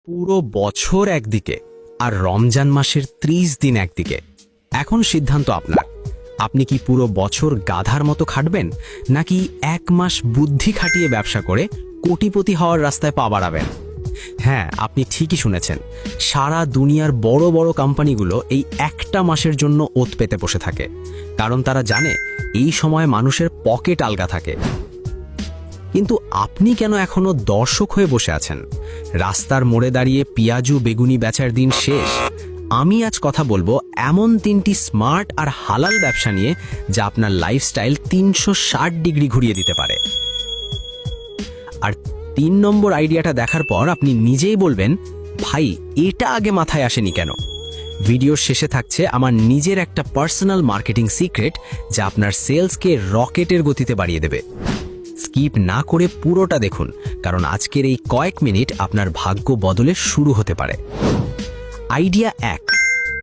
পুরো বছর একদিকে আর রমজান মাসের ৩০ দিন একদিকে। এখন সিদ্ধান্ত আপনার। আপনি কি পুরো বছর গাধার মতো খাটবেন, নাকি ১ মাস বুদ্ধি খাটিয়ে ব্যবসা করে কোটিপতি হওয়ার রাস্তায় পা বাড়াবেন? হ্যাঁ, আপনি ঠিকই শুনেছেন। সারা দুনিয়ার বড় বড় কোম্পানিগুলো এই একটা মাসের জন্য ওত পেতে বসে থাকে, কারণ তারা জানে এই সময় মানুষের পকেট আলগা থাকে। কিন্তু আপনি কেন এখনো দর্শক হয়ে বসে আছেন? রাস্তার মোড়ে দাঁড়িয়ে পিয়াজু বেগুনি বেচার দিন শেষ। আমি আজ কথা বলবো এমন ৩টি স্মার্ট আর হালাল ব্যবসা নিয়ে, যা আপনার লাইফস্টাইল ৩৬০ ডিগ্রি ঘুরিয়ে দিতে পারে। আর ৩ নম্বর আইডিয়াটা দেখার পর আপনি নিজেই বলবেন, ভাই এটা আগে মাথায় আসেনি কেন? ভিডিওর শেষে থাকছে আমার নিজের একটা পার্সোনাল মার্কেটিং সিক্রেট, যা আপনার সেলসকে রকেটের গতিতে বাড়িয়ে দেবে। স্কিপ না করে পুরোটা দেখুন, কারণ আজকের এই কয়েক মিনিট আপনার ভাগ্য বদলের শুরু হতে পারে। আইডিয়া ১,